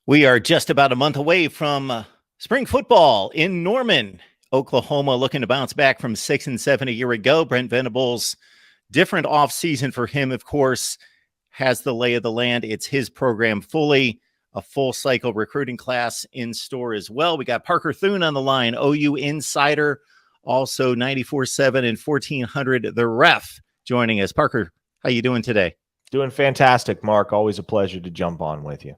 We are just about a month away from spring football in Norman, Oklahoma, looking to bounce back from 6-7 a year ago. Brent Venables, different offseason for him, of course, has the lay of the land. It's his program fully, a full cycle recruiting class in store as well. We got Parker Thune on the line, OU insider, also 94.7 and 1400 The Ref joining us. Parker, how you doing today? Doing fantastic, Mark. Always a pleasure to jump on with you.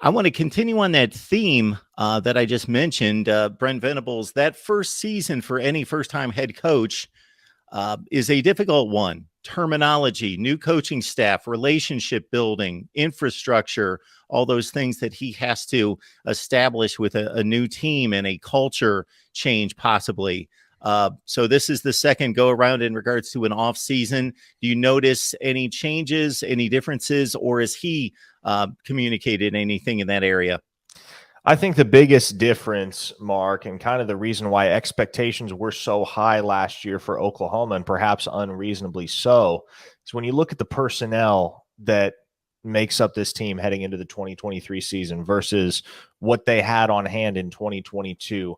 I want to continue on that theme that I just mentioned. Brent Venables, that first season for any first-time head coach is a difficult one. Terminology, new coaching staff, relationship building, infrastructure, all those things that he has to establish with a new team and a culture change possibly. So this is the second go around in regards to an off season. Do you notice any changes, any differences, or is he communicated anything in that area? I think the biggest difference, Mark, and kind of the reason why expectations were so high last year for Oklahoma, and perhaps unreasonably so, is when you look at the personnel that makes up this team heading into the 2023 season versus what they had on hand in 2022.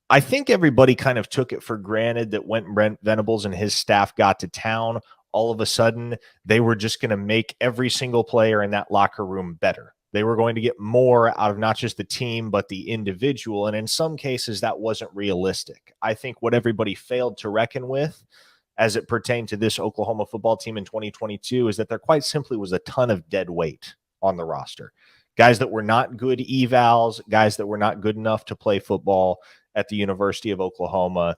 I think everybody kind of took it for granted that when Brent Venables and his staff got to town, all of a sudden they were just going to make every single player in that locker room better. They were going to get more out of not just the team, but the individual. And in some cases, that wasn't realistic. I think what everybody failed to reckon with as it pertained to this Oklahoma football team in 2022 is that there quite simply was a ton of dead weight on the roster. Guys that were not good evals, guys that were not good enough to play football at the University of Oklahoma,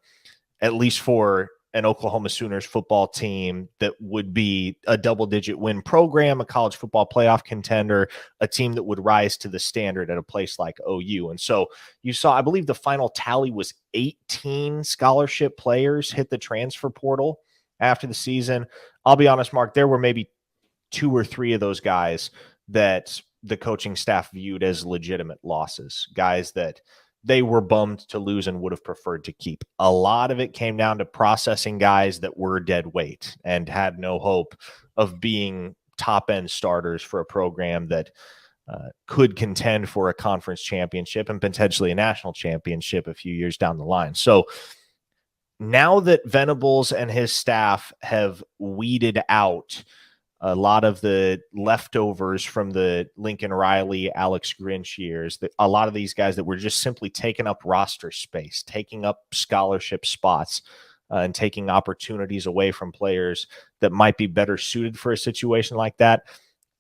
at least for an Oklahoma Sooners football team that would be a double-digit win program, a college football playoff contender, a team that would rise to the standard at a place like OU. And so you saw, I believe the final tally was 18 scholarship players hit the transfer portal after the season. I'll be honest, Mark, there were maybe 2 or 3 of those guys that the coaching staff viewed as legitimate losses, guys that they were bummed to lose and would have preferred to keep. A lot of it came down to processing guys that were dead weight and had no hope of being top-end starters for a program that could contend for a conference championship and potentially a national championship a few years down the line. So now that Venables and his staff have weeded out a lot of the leftovers from the Lincoln Riley, Alex Grinch years, that a lot of these guys that were just simply taking up roster space, taking up scholarship spots, and taking opportunities away from players that might be better suited for a situation like that.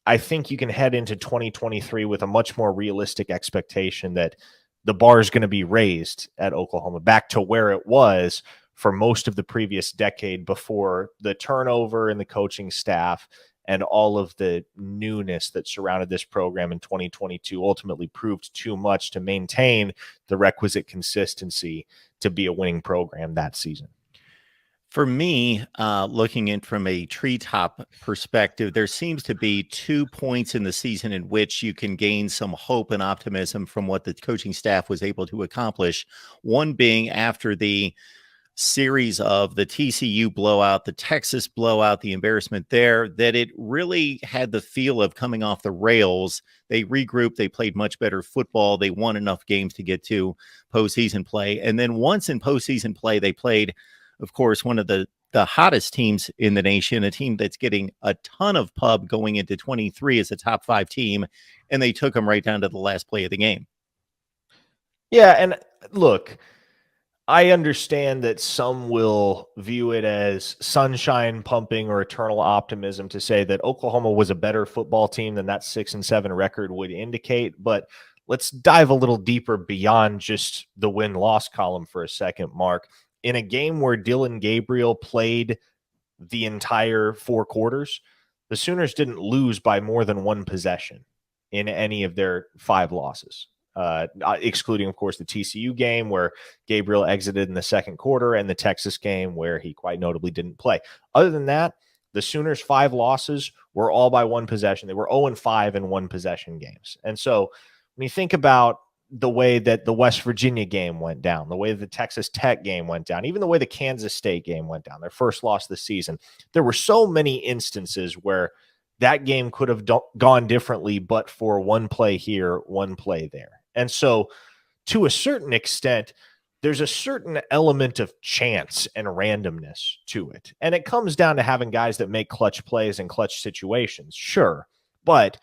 I think you can head into 2023 with a much more realistic expectation that the bar is going to be raised at Oklahoma back to where it was for most of the previous decade before the turnover in the coaching staff and all of the newness that surrounded this program in 2022 ultimately proved too much to maintain the requisite consistency to be a winning program that season. For me, looking in from a treetop perspective, there seems to be 2 points in the season in which you can gain some hope and optimism from what the coaching staff was able to accomplish. One being after the series of the TCU blowout, the Texas blowout, the embarrassment there, that it really had the feel of coming off the rails. They regrouped, they played much better football, they won enough games to get to postseason play. And then once in postseason play, they played, of course, one of the hottest teams in the nation, a team that's getting a ton of pub going into 23 as a top 5 team, and they took them right down to the last play of the game. Yeah, and look, I understand that some will view it as sunshine pumping or eternal optimism to say that Oklahoma was a better football team than that 6-7 record would indicate. But let's dive a little deeper beyond just the win-loss column for a second, Mark. In a game where Dillon Gabriel played the entire 4 quarters, the Sooners didn't lose by more than 1 possession in any of their 5 losses. Excluding, of course, the TCU game where Gabriel exited in the second quarter and the Texas game where he quite notably didn't play. Other than that, the Sooners' 5 losses were all by 1 possession. They were 0-5 in 1 possession games. And so when you think about the way that the West Virginia game went down, the way the Texas Tech game went down, even the way the Kansas State game went down, their first loss of the season, there were so many instances where that game could have gone differently, but for one play here, one play there. And so, to a certain extent, there's a certain element of chance and randomness to it. And it comes down to having guys that make clutch plays in clutch situations, sure. But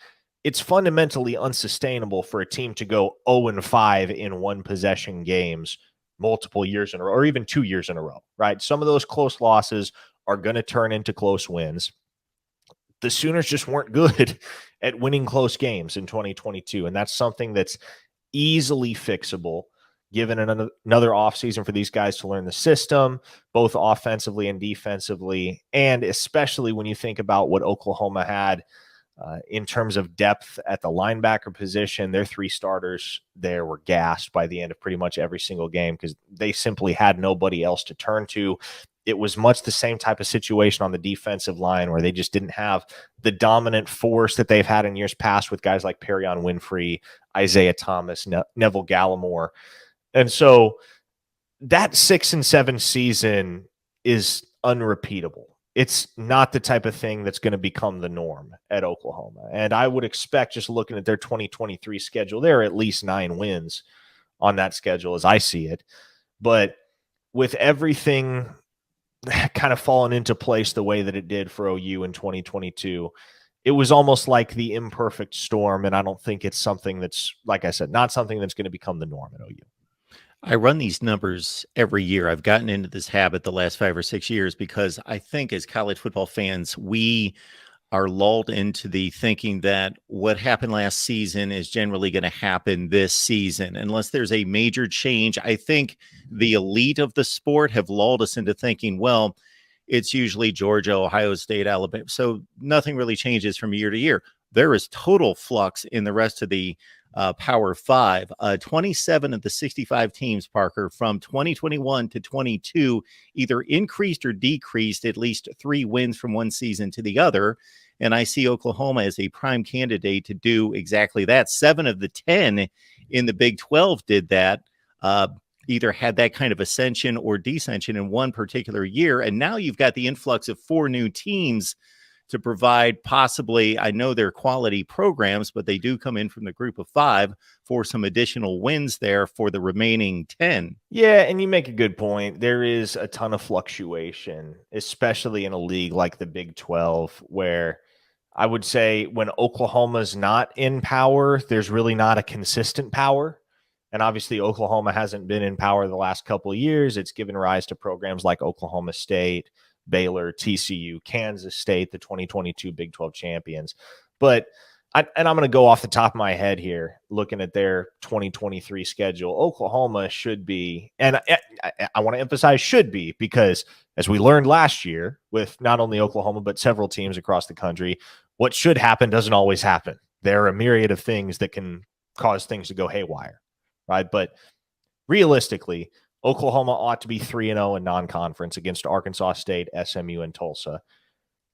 it's fundamentally unsustainable for a team to go 0-5 in one possession games multiple years in a row, or even 2 years in a row, right? Some of those close losses are going to turn into close wins. The Sooners just weren't good at winning close games in 2022. And that's something that's easily fixable, given another offseason for these guys to learn the system, both offensively and defensively. And especially when you think about what Oklahoma had in terms of depth at the linebacker position, their 3 starters there were gassed by the end of pretty much every single game because they simply had nobody else to turn to. It was much the same type of situation on the defensive line where they just didn't have the dominant force that they've had in years past with guys like Perion Winfrey, Isaiah Thomas, Neville Gallimore. And so that 6-7 season is unrepeatable. It's not the type of thing that's going to become the norm at Oklahoma. And I would expect, just looking at their 2023 schedule, there are at least 9 wins on that schedule as I see it. But with everything kind of fallen into place the way that it did for OU in 2022, it was almost like the imperfect storm. And I don't think it's something that's, like I said, not something that's going to become the norm at OU. I run these numbers every year. I've gotten into this habit the last 5 or 6 years because I think as college football fans, we are lulled into the thinking that what happened last season is generally going to happen this season. Unless there's a major change, I think the elite of the sport have lulled us into thinking, well, it's usually Georgia, Ohio State, Alabama. So nothing really changes from year to year. There is total flux in the rest of the Power 5. 27 of the 65 teams, Parker, from 2021 to 22 either increased or decreased at least 3 wins from one season to the other. And I see Oklahoma as a prime candidate to do exactly that. 7 of the 10 in the Big 12 did that, either had that kind of ascension or descension in one particular year. And now you've got the influx of 4 new teams to provide possibly, I know they're quality programs, but they do come in from the group of 5 for some additional wins there for the remaining 10. Yeah, and you make a good point. There is a ton of fluctuation, especially in a league like the Big 12, where I would say when Oklahoma's not in power, there's really not a consistent power. And obviously, Oklahoma hasn't been in power the last couple of years. It's given rise to programs like Oklahoma State, Baylor, TCU, Kansas State, the 2022 Big 12 champions. But I'm going to go off the top of my head here, looking at their 2023 schedule. Oklahoma should be, and I want to emphasize should be, because as we learned last year with not only Oklahoma, but several teams across the country, what should happen doesn't always happen. There are a myriad of things that can cause things to go haywire, right? But realistically, Oklahoma ought to be 3-0 in non-conference against Arkansas State, SMU, and Tulsa.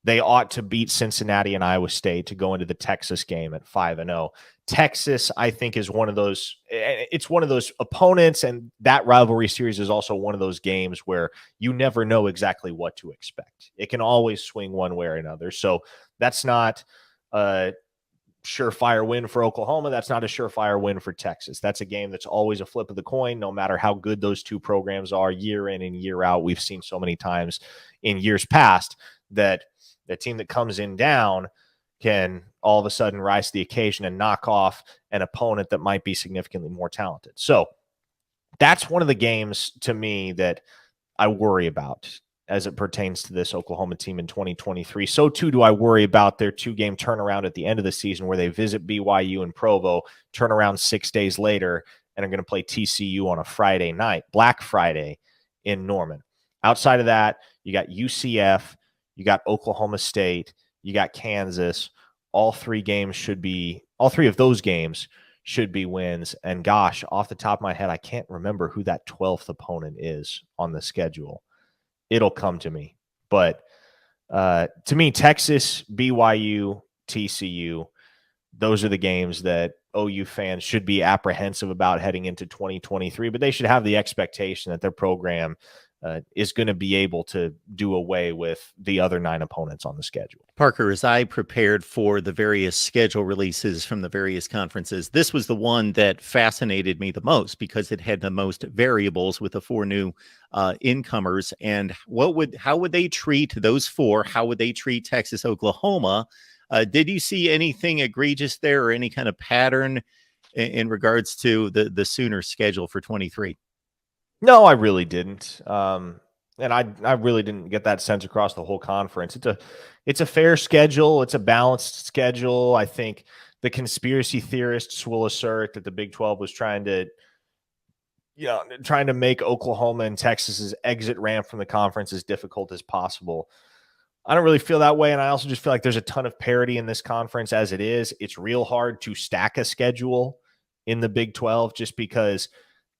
They ought to beat Cincinnati and Iowa State to go into the Texas game at 5-0. Texas, I think, is one of those. It's one of those opponents, and that rivalry series is also one of those games where you never know exactly what to expect. It can always swing one way or another. So that's not a surefire win for Oklahoma. That's not a surefire win for Texas. That's a game that's always a flip of the coin, no matter how good those two programs are year in and year out. We've seen so many times in years past that the team that comes in down can all of a sudden rise to the occasion and knock off an opponent that might be significantly more talented. So that's one of the games to me that I worry about as it pertains to this Oklahoma team in 2023. So too do I worry about their 2-game turnaround at the end of the season where they visit BYU and Provo, turn around 6 days later, and are going to play TCU on a Friday night, Black Friday in Norman. Outside of that, you got UCF, you got Oklahoma State, you got Kansas. All 3 of those games should be wins. And gosh, off the top of my head, I can't remember who that 12th opponent is on the schedule. It'll come to me. But to me, Texas, BYU, TCU, those are the games that OU fans should be apprehensive about heading into 2023. But they should have the expectation that their program is going to be able to do away with the other 9 opponents on the schedule. Parker, as I prepared for the various schedule releases from the various conferences, this was the one that fascinated me the most because it had the most variables with the 4 new incomers. And how would they treat those 4? How would they treat Texas, Oklahoma? Did you see anything egregious there or any kind of pattern in regards to the Sooner schedule for 23? No, I really didn't. And I really didn't get that sense across the whole conference. It's a fair schedule. It's a balanced schedule. I think the conspiracy theorists will assert that the Big 12 was trying to make Oklahoma and Texas's exit ramp from the conference as difficult as possible. I don't really feel that way. And I also just feel like there's a ton of parity in this conference as it is. It's real hard to stack a schedule in the Big 12 just because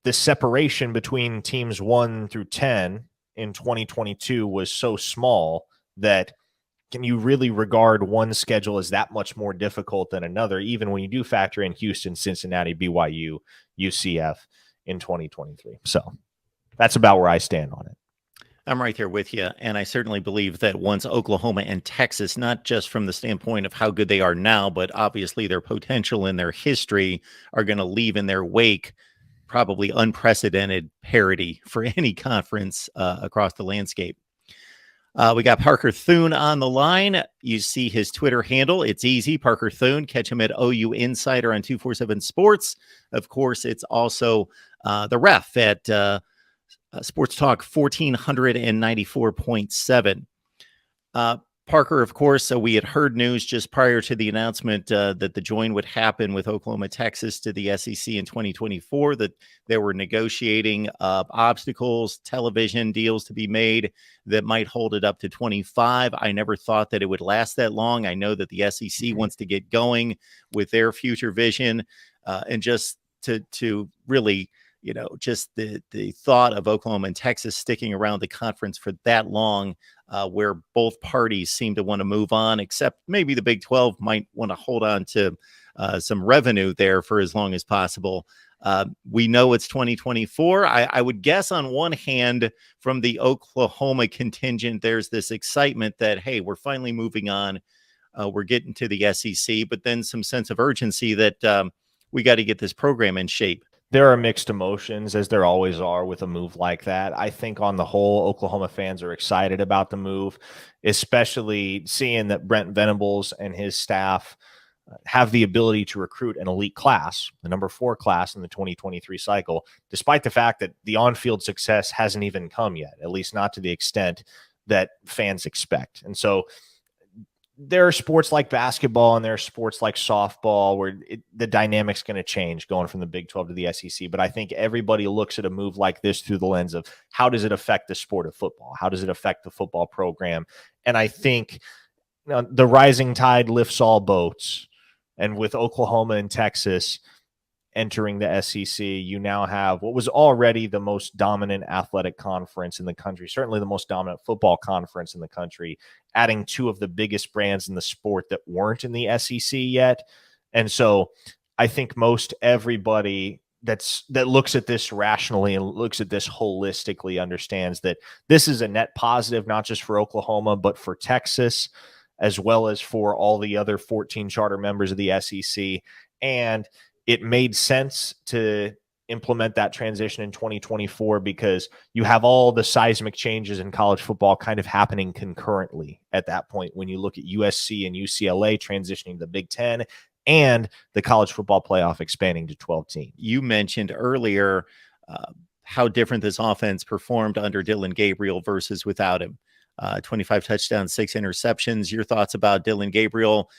the separation between teams 1 through 10 in 2022 was so small that can you really regard one schedule as that much more difficult than another, even when you do factor in Houston, Cincinnati, BYU, UCF in 2023. So that's about where I stand on it. I'm right there with you. And I certainly believe that once Oklahoma and Texas, not just from the standpoint of how good they are now, but obviously their potential and their history are going to leave in their wake probably unprecedented parity for any conference across the landscape. We got Parker Thune on the line. You see his Twitter handle. It's easy, Parker Thune. Catch him at OU Insider on 247 Sports. Of course, it's also the ref at Sports Talk 1494.7. Parker, of course, we had heard news just prior to the announcement that the join would happen with Oklahoma, Texas to the SEC in 2024, that they were negotiating obstacles, television deals to be made that might hold it up to 25. I never thought that it would last that long. I know that the SEC wants to get going with their future vision and just to really, just the thought of Oklahoma and Texas sticking around the conference for that long, where both parties seem to want to move on, except maybe the Big 12 might want to hold on to some revenue there for as long as possible. We know it's 2024. I would guess on one hand, from the Oklahoma contingent, there's this excitement that, hey, we're finally moving on. We're getting to the SEC, but then some sense of urgency that we got to get this program in shape. There are mixed emotions, as there always are with a move like that. I think on the whole, Oklahoma fans are excited about the move, especially seeing that Brent Venables and his staff have the ability to recruit an elite class, the number 4 class in the 2023 cycle, despite the fact that the on-field success hasn't even come yet, at least not to the extent that fans expect. And so there are sports like basketball and there are sports like softball where the dynamic's going to change going from the Big 12 to the SEC. But I think everybody looks at a move like this through the lens of how does it affect the sport of football? How does it affect the football program? And I think the rising tide lifts all boats. And with Oklahoma and Texas entering the SEC, you now have what was already the most dominant athletic conference in the country, certainly the most dominant football conference in the country, adding 2 of the biggest brands in the sport that weren't in the SEC yet. And so I think most everybody that looks at this rationally and looks at this holistically understands that this is a net positive, not just for Oklahoma, but for Texas, as well as for all the other 14 charter members of the SEC. And it made sense to implement that transition in 2024 because you have all the seismic changes in college football kind of happening concurrently at that point when you look at USC and UCLA transitioning to the Big Ten and the college football playoff expanding to 12 teams. You mentioned earlier how different this offense performed under Dillon Gabriel versus without him. 25 touchdowns, 6 interceptions. Your thoughts about Dillon Gabriel?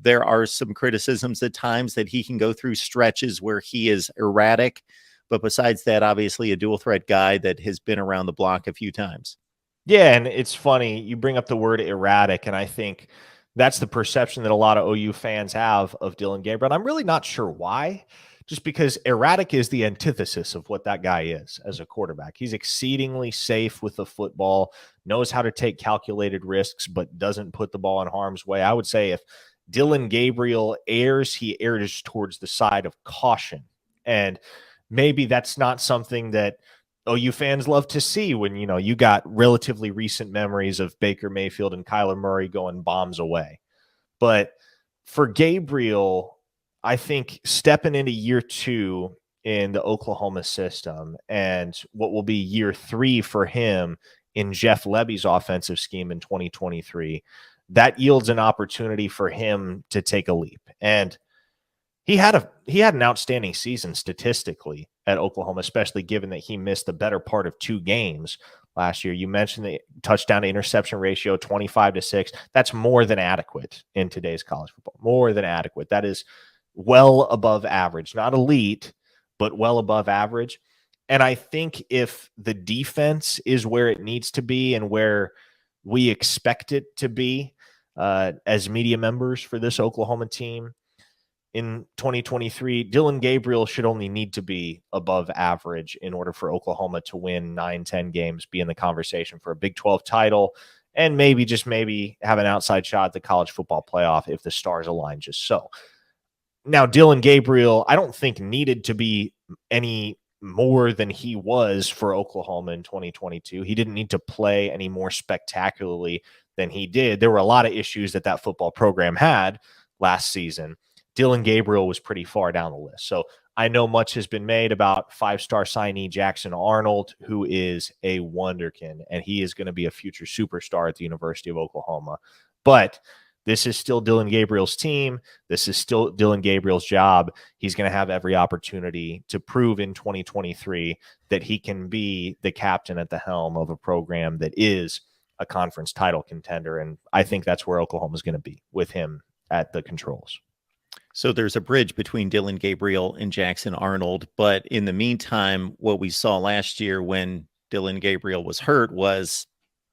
There are some criticisms at times that he can go through stretches where he is erratic. But besides that, obviously a dual threat guy that has been around the block a few times. Yeah, and it's funny. You bring up the word erratic, and I think that's the perception that a lot of OU fans have of Dillon Gabriel. And I'm really not sure why. Just because erratic is the antithesis of what that guy is as a quarterback. He's exceedingly safe with the football, knows how to take calculated risks, but doesn't put the ball in harm's way. I would say if Dillon Gabriel errs, he errs towards the side of caution. And maybe that's not something that OU fans love to see when, you got relatively recent memories of Baker Mayfield and Kyler Murray going bombs away. But for Gabriel, I think stepping into year 2 in the Oklahoma system and what will be year 3 for him in Jeff Lebby's offensive scheme in 2023, that yields an opportunity for him to take a leap. And he had an outstanding season statistically at Oklahoma, especially given that he missed the better part of 2 games last year. You mentioned the touchdown to interception ratio, 25-6. That's more than adequate in today's college football. More than adequate. That is well above average, not elite, but well above average. And I think if the defense is where it needs to be and where we expect it to be as media members for this Oklahoma team, in 2023, Dillon Gabriel should only need to be above average in order for Oklahoma to win 9-10 games, be in the conversation for a Big 12 title, and maybe have an outside shot at the college football playoff if the stars align just so. Now, Dillon Gabriel, I don't think needed to be any more than he was for Oklahoma in 2022. He didn't need to play any more spectacularly than he did. There were a lot of issues that football program had last season. Dillon Gabriel was pretty far down the list. So I know much has been made about 5-star signee Jackson Arnold, who is a wonderkin, and he is going to be a future superstar at the University of Oklahoma. But this is still Dillon Gabriel's team. This is still Dillon Gabriel's job. He's going to have every opportunity to prove in 2023 that he can be the captain at the helm of a program that is a conference title contender. And I think that's where Oklahoma is going to be with him at the controls. So there's a bridge between Dillon Gabriel and Jackson Arnold. But in the meantime, what we saw last year when Dillon Gabriel was hurt was,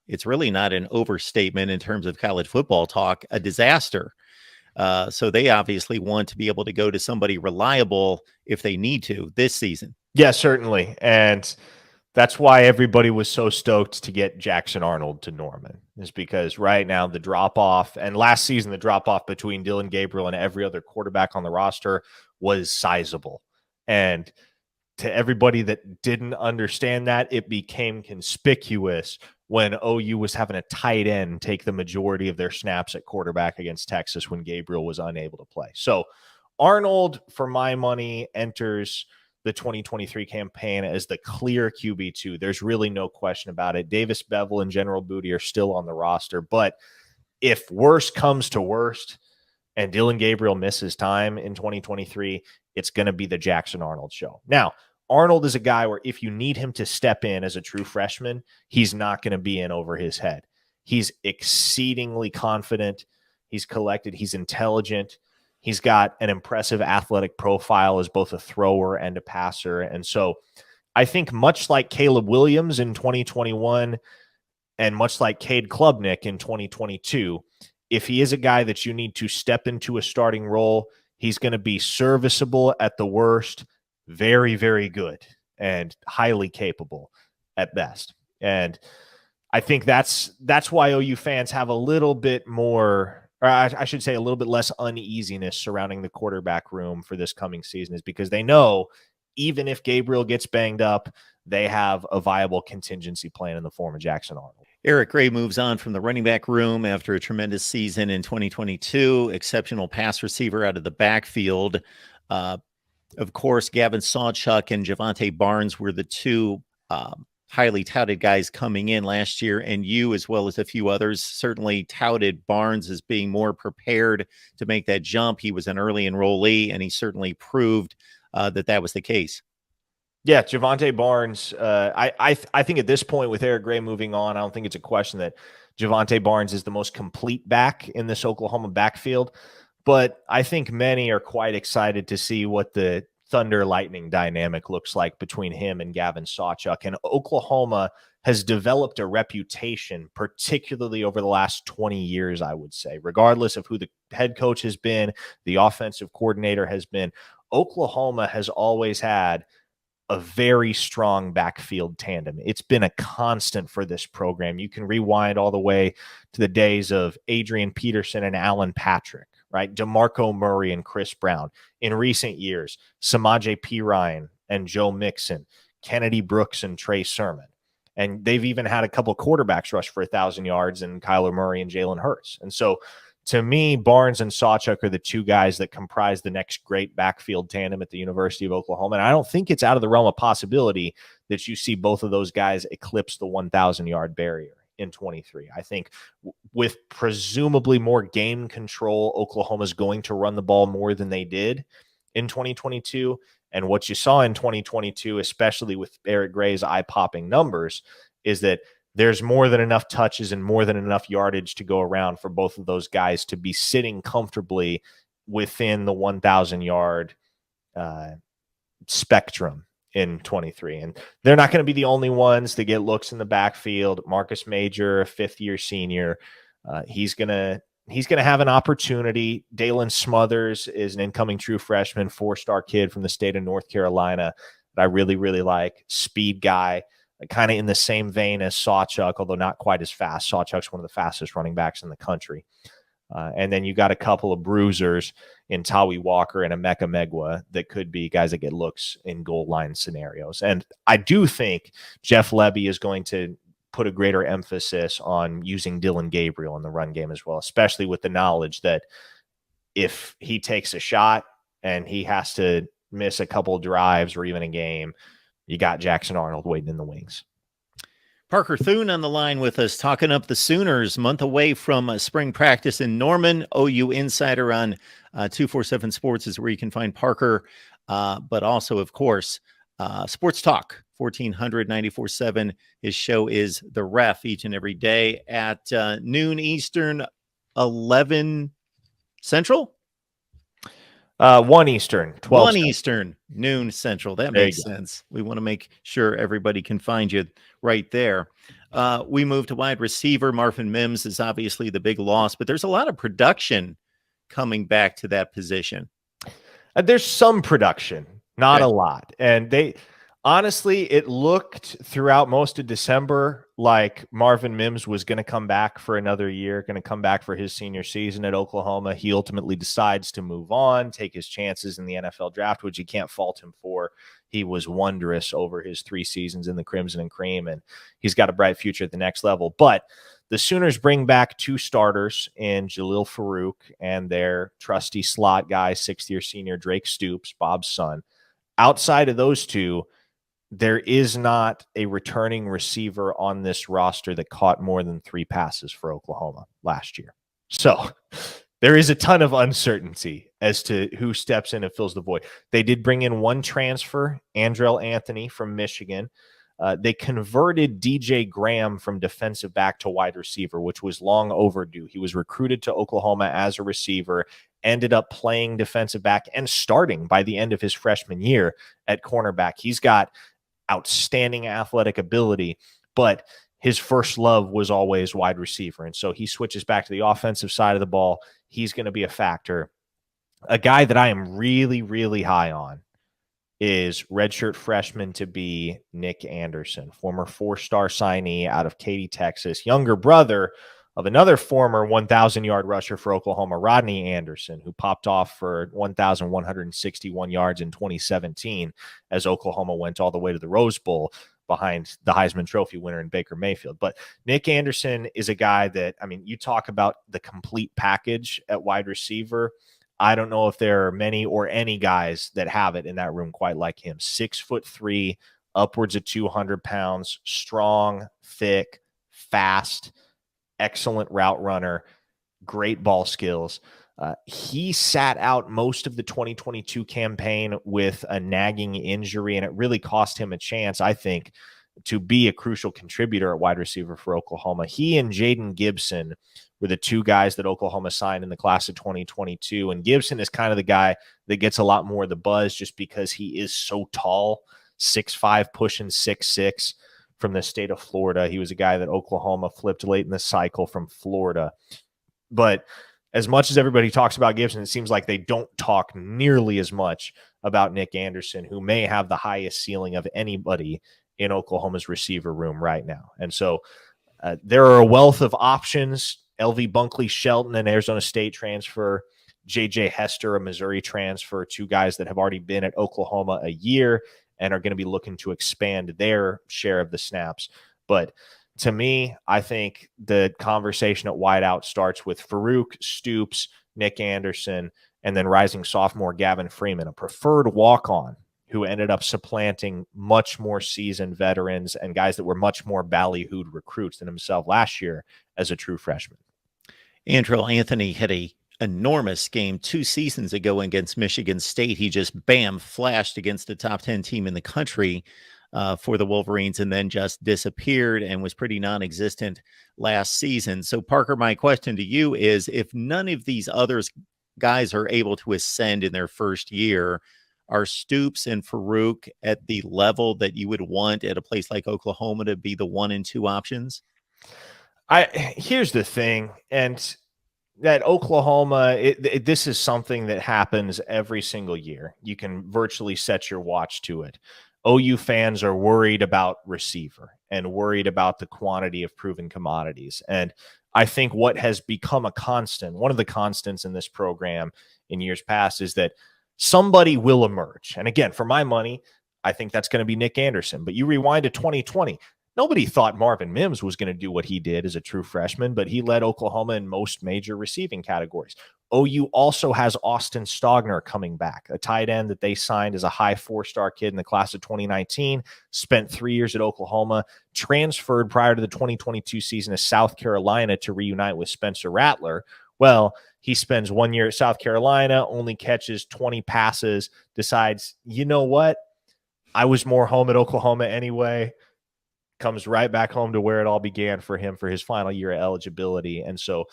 it's really not an overstatement in terms of college football talk, a disaster. So they obviously want to be able to go to somebody reliable if they need to this season. Yeah, certainly. And that's why everybody was so stoked to get Jackson Arnold to Norman, is because right now the drop-off, and last season the drop-off between Dillon Gabriel and every other quarterback on the roster was sizable. And to everybody that didn't understand that, it became conspicuous when OU was having a tight end take the majority of their snaps at quarterback against Texas when Gabriel was unable to play. So Arnold, for my money, enters the 2023 campaign as the clear QB2. There's really no question about it. Davis Bevell and General Booty are still on the roster, but if worst comes to worst and Dillon Gabriel misses time in 2023, it's going to be the Jackson Arnold show. Now, Arnold is a guy where if you need him to step in as a true freshman, he's not going to be in over his head. He's exceedingly confident. He's collected. He's intelligent. He's got an impressive athletic profile as both a thrower and a passer. And so I think much like Caleb Williams in 2021 and much like Cade Klubnik in 2022, if he is a guy that you need to step into a starting role, he's going to be serviceable at the worst, very, very good, and highly capable at best. And I think that's why OU fans have a little bit more, or I should say a little bit less uneasiness surrounding the quarterback room for this coming season, is because they know even if Gabriel gets banged up, they have a viable contingency plan in the form of Jackson Arnold. Eric Gray moves on from the running back room after a tremendous season in 2022, exceptional pass receiver out of the backfield. Of course, Gavin Sawchuk and Javonte Barnes were the two highly touted guys coming in last year, and you, as well as a few others, certainly touted Barnes as being more prepared to make that jump. He was an early enrollee, and he certainly proved that was the case. Yeah, Javonte Barnes, I think at this point with Eric Gray moving on, I don't think it's a question that Javonte Barnes is the most complete back in this Oklahoma backfield, but I think many are quite excited to see what the Thunder Lightning dynamic looks like between him and Gavin Sawchuk. And Oklahoma has developed a reputation, particularly over the last 20 years, I would say, regardless of who the head coach has been, the offensive coordinator has been. Oklahoma has always had a very strong backfield tandem. It's been a constant for this program. You can rewind all the way to the days of Adrian Peterson and Alan Patrick, right? DeMarco Murray and Chris Brown. In recent years, Samaje Perine and Joe Mixon. Kennedy Brooks and Trey Sermon. And they've even had a couple quarterbacks rush for 1,000 yards in Kyler Murray and Jalen Hurts. And so to me, Barnes and Sawchuk are the two guys that comprise the next great backfield tandem at the University of Oklahoma. And I don't think it's out of the realm of possibility that you see both of those guys eclipse the 1,000-yard barrier in 23. I think with presumably more game control, Oklahoma's going to run the ball more than they did in 2022. And what you saw in 2022, especially with Eric Gray's eye-popping numbers, is that there's more than enough touches and more than enough yardage to go around for both of those guys to be sitting comfortably within the 1,000-yard spectrum in 23. And they're not going to be the only ones to get looks in the backfield. Marcus Major, a fifth-year senior, he's going to have an opportunity. Dalen Smothers is an incoming true freshman, 4-star kid from the state of North Carolina that I really, really like. Speed guy, kind of in the same vein as Sawchuk, although not quite as fast. Sawchuk's one of the fastest running backs in the country. And then you got a couple of bruisers in Tawi Walker and Emeka Megwa that could be guys that get looks in goal line scenarios. And I do think Jeff Lebby is going to put a greater emphasis on using Dylan Gabriel in the run game as well, especially with the knowledge that if he takes a shot and he has to miss a couple of drives or even a game, you got Jackson Arnold waiting in the wings. Parker Thune on the line with us, talking up the Sooners, month away from spring practice in Norman. OU Insider on 247 Sports is where you can find Parker, but also, of course, Sports Talk, 1400 94.7. His show is The Ref each and every day at noon Eastern, 11 Central? 1 Eastern, 12 1 Eastern, noon Central. That makes sense. We want to make sure everybody can find you right there. We move to wide receiver. Marvin Mims is obviously the big loss, but there's a lot of production coming back to that position. There's some production, not a lot. And honestly, it looked throughout most of December like Marvin Mims was going to come back for another year, going to come back for his senior season at Oklahoma. He ultimately decides to move on, take his chances in the NFL draft, which you can't fault him for. He was wondrous over his 3 seasons in the Crimson and Cream, and he's got a bright future at the next level. But the Sooners bring back 2 starters in Jalil Farouk and their trusty slot guy, 6th-year senior Drake Stoops, Bob's son. Outside of those 2, there is not a returning receiver on this roster that caught more than 3 passes for Oklahoma last year. So there is a ton of uncertainty as to who steps in and fills the void. They did bring in 1 transfer, Andrell Anthony from Michigan. They converted DJ Graham from defensive back to wide receiver, which was long overdue. He was recruited to Oklahoma as a receiver, ended up playing defensive back and starting by the end of his freshman year at cornerback. He's got outstanding athletic ability, but his first love was always wide receiver. And so he switches back to the offensive side of the ball. He's going to be a factor. A guy that I am really, really high on is redshirt freshman to be Nick Anderson, former 4-star signee out of Katy, Texas, younger brother of another former 1,000-yard rusher for Oklahoma, Rodney Anderson, who popped off for 1,161 yards in 2017 as Oklahoma went all the way to the Rose Bowl behind the Heisman Trophy winner in Baker Mayfield. But Nick Anderson is a guy that, I mean, you talk about the complete package at wide receiver. I don't know if there are many or any guys that have it in that room quite like him. 6'3", upwards of 200 pounds, strong, thick, fast, excellent route runner, great ball skills. He sat out most of the 2022 campaign with a nagging injury, and it really cost him a chance, I think, to be a crucial contributor at wide receiver for Oklahoma. He and Jaden Gibson were the 2 guys that Oklahoma signed in the class of 2022, and Gibson is kind of the guy that gets a lot more of the buzz just because he is so tall, 6'5", pushing 6'6", from the state of Florida. He was a guy that Oklahoma flipped late in the cycle from Florida. But as much as everybody talks about Gibson, it seems like they don't talk nearly as much about Nick Anderson, who may have the highest ceiling of anybody in Oklahoma's receiver room right now. And so there are a wealth of options. LV Bunkley Shelton, an Arizona State transfer, JJ Hester, a Missouri transfer, 2 guys that have already been at Oklahoma a year, and are going to be looking to expand their share of the snaps. But to me, I think the conversation at wideout starts with Farouk, Stoops, Nick Anderson, and then rising sophomore Gavin Freeman, a preferred walk-on who ended up supplanting much more seasoned veterans and guys that were much more ballyhooed recruits than himself last year as a true freshman. Andrew Anthony had a enormous game 2 seasons ago against Michigan State. He just flashed against the top 10 team in the country for the Wolverines, and then just disappeared and was pretty non-existent last season. So Parker, my question to you is, if none of these others guys are able to ascend in their first year, are Stoops and Farouk at the level that you would want at a place like Oklahoma to be the 1 and 2 options? Here's the thing, and that Oklahoma, this is something that happens every single year. You can virtually set your watch to it. OU fans are worried about receiver and worried about the quantity of proven commodities. And I think what has become a constant, one of the constants in this program in years past, is that somebody will emerge. And again, for my money, I think that's going to be Nick Anderson. But you rewind to 2020, nobody thought Marvin Mims was going to do what he did as a true freshman, but he led Oklahoma in most major receiving categories. OU also has Austin Stogner coming back, a tight end that they signed as a high 4-star kid in the class of 2019, spent 3 years at Oklahoma, transferred prior to the 2022 season to South Carolina to reunite with Spencer Rattler. Well, he spends 1 year at South Carolina, only catches 20 passes, decides, you know what? I was more home at Oklahoma anyway. Comes right back home to where it all began for him for his final year of eligibility. And so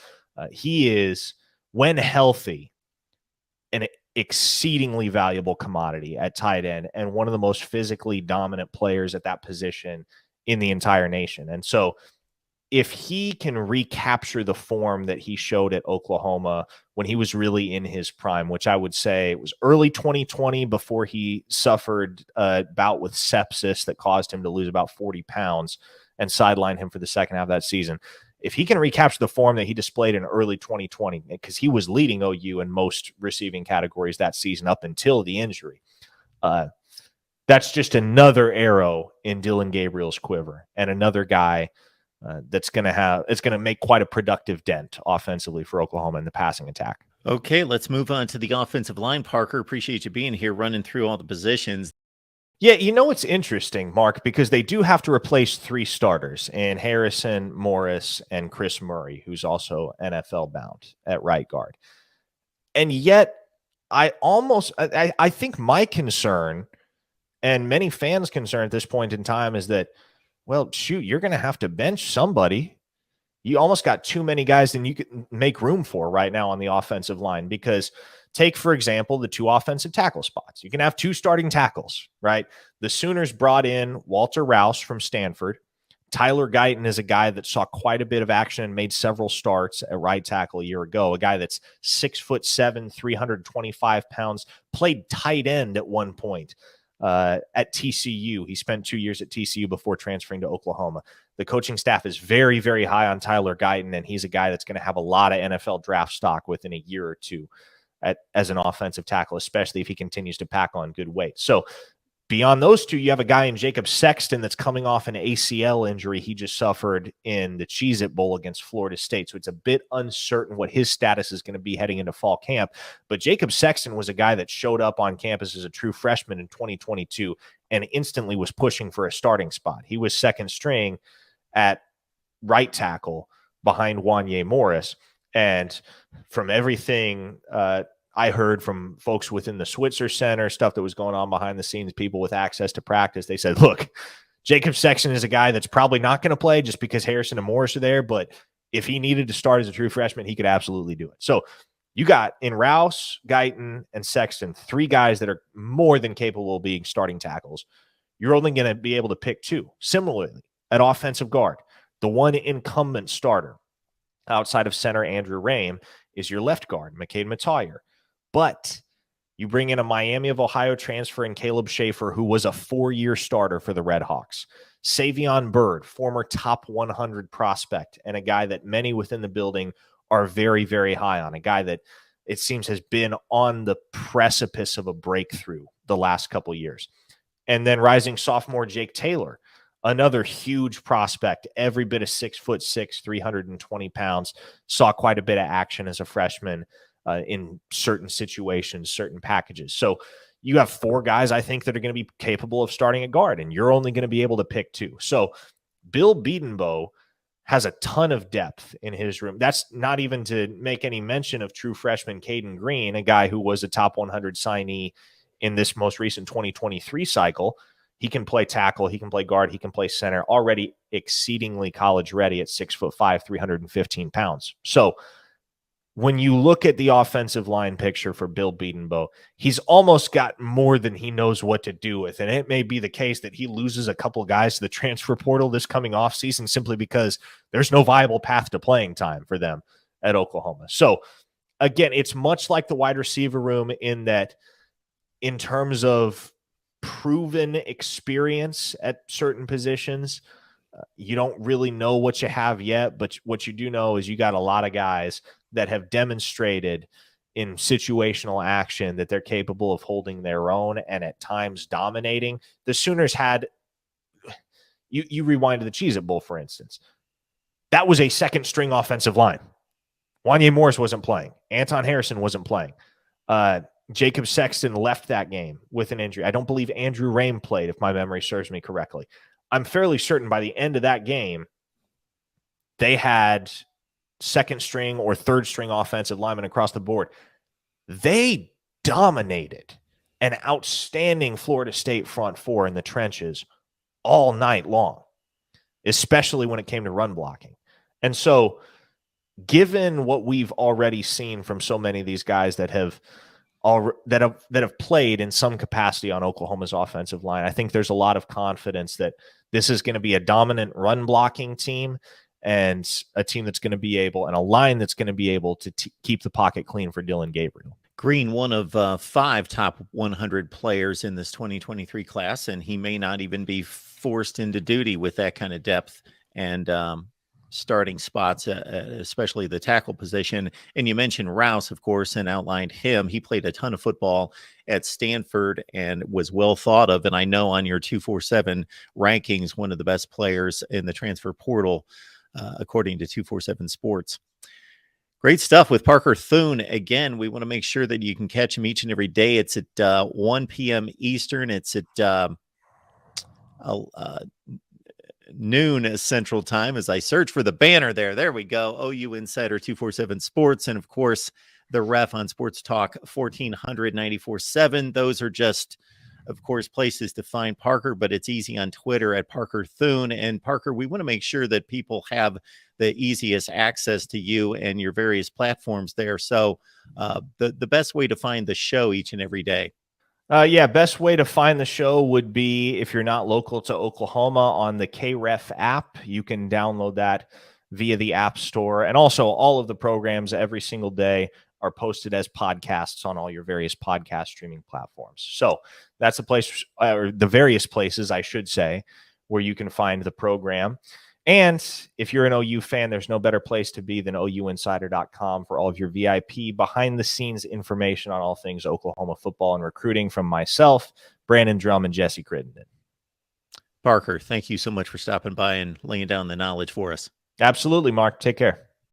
he is, when healthy, an exceedingly valuable commodity at tight end and one of the most physically dominant players at that position in the entire nation. And so if he can recapture the form that he showed at Oklahoma when he was really in his prime, which I would say it was early 2020 before he suffered a bout with sepsis that caused him to lose about 40 pounds and sidelined him for the second half of that season. If he can recapture the form that he displayed in early 2020, because he was leading OU in most receiving categories that season up until the injury, that's just another arrow in Dylan Gabriel's quiver and another guy it's going to make quite a productive dent offensively for Oklahoma in the passing attack. Okay, let's move on to the offensive line. Parker, appreciate you being here, running through all the positions. Yeah, you know, it's interesting, Mark, because they do have to replace 3 starters in Harrison, Morris, and Chris Murray, who's also NFL bound at right guard. And yet, I think my concern and many fans' concern at this point in time is that, well, shoot, you're going to have to bench somebody. You almost got too many guys than you could make room for right now on the offensive line, because take, for example, the 2 offensive tackle spots. You can have 2 starting tackles, right? The Sooners brought in Walter Rouse from Stanford. Tyler Guyton is a guy that saw quite a bit of action and made several starts at right tackle a year ago, a guy that's 6'7", 325 pounds, played tight end at one point. At TCU. He spent 2 years at TCU before transferring to Oklahoma. The coaching staff is very, very high on Tyler Guyton, and he's a guy that's going to have a lot of NFL draft stock within a year or two as an offensive tackle, especially if he continues to pack on good weight. So beyond those 2, you have a guy in Jacob Sexton that's coming off an ACL injury he just suffered in the Cheez-It Bowl against Florida State. So it's a bit uncertain what his status is going to be heading into fall camp. But Jacob Sexton was a guy that showed up on campus as a true freshman in 2022 and instantly was pushing for a starting spot. He was second string at right tackle behind Wanye Morris. And from everything I heard from folks within the Switzer Center, stuff that was going on behind the scenes, people with access to practice, they said, look, Jacob Sexton is a guy that's probably not going to play just because Harrison and Morris are there, but if he needed to start as a true freshman, he could absolutely do it. So you got in Rouse, Guyton, and Sexton, 3 guys that are more than capable of being starting tackles. You're only going to be able to pick 2. Similarly, at offensive guard, the one incumbent starter outside of center Andrew Rame is your left guard, McCade Mattier. But you bring in a Miami of Ohio transfer in Caleb Schaefer, who was a 4-year starter for the Red Hawks. Savion Byrd, former top 100 prospect, and a guy that many within the building are very, very high on, a guy that it seems has been on the precipice of a breakthrough the last couple of years. And then rising sophomore Jake Taylor, another huge prospect, every bit of 6'6", 320 pounds, saw quite a bit of action as a freshman in certain situations, certain packages. So you have 4 guys, I think, that are going to be capable of starting at guard, and you're only going to be able to pick 2. So Bill Bedenbaugh has a ton of depth in his room. That's not even to make any mention of true freshman Caden Green, a guy who was a top 100 signee in this most recent 2023 cycle. He can play tackle, he can play guard, he can play center, already exceedingly college ready at 6'5", 315 pounds. So when you look at the offensive line picture for Bill Bedenbaugh, he's almost got more than he knows what to do with. And it may be the case that he loses a couple of guys to the transfer portal this coming offseason simply because there's no viable path to playing time for them at Oklahoma. So again, it's much like the wide receiver room in that, in terms of proven experience at certain positions, you don't really know what you have yet, but what you do know is you got a lot of guys that have demonstrated in situational action that they're capable of holding their own and at times dominating. The Sooners had, you rewind to the Cheez-It Bowl, for instance. That was a second string offensive line. Wanye Morris wasn't playing. Anton Harrison wasn't playing. Jacob Sexton left that game with an injury. I don't believe Andrew Rame played, if my memory serves me correctly. I'm fairly certain by the end of that game, they had second string or third string offensive linemen across the board. They dominated an outstanding Florida State front 4 in the trenches all night long, especially when it came to run blocking. And so given what we've already seen from so many of these guys that have played in some capacity on Oklahoma's offensive line, I think there's a lot of confidence that this is going to be a dominant run blocking team and a team that's going to be able, and a line that's going to be able to keep the pocket clean for Dylan Gabriel. Green, one of 5 top 100 players in this 2023 class, and he may not even be forced into duty with that kind of depth and starting spots, especially the tackle position. And you mentioned Rouse, of course, and outlined him. He played a ton of football at Stanford and was well thought of. And I know on your 247 rankings, one of the best players in the transfer portal, according to 247 Sports. Great stuff with Parker Thune. Again, we want to make sure that you can catch him each and every day. It's at 1 p.m. Eastern. It's at noon Central Time as I search for the banner there. There we go. OU Insider 247 Sports. And of course, the Ref on Sports Talk 1494.7. Those are just, of course, places to find Parker, but it's easy on Twitter at Parker Thune. And Parker, we want to make sure that people have the easiest access to you and your various platforms there. So the best way to find the show each and every day. Best way to find the show would be, if you're not local to Oklahoma, on the KREF app. You can download that via the App Store. And also all of the programs every single day are posted as podcasts on all your various podcast streaming platforms. So that's the place, or the various places, I should say, where you can find the program. And if you're an OU fan, there's no better place to be than OUinsider.com for all of your VIP behind-the-scenes information on all things Oklahoma football and recruiting from myself, Brandon Drum, and Jesse Crittenden. Parker, thank you so much for stopping by and laying down the knowledge for us. Absolutely, Mark. Take care.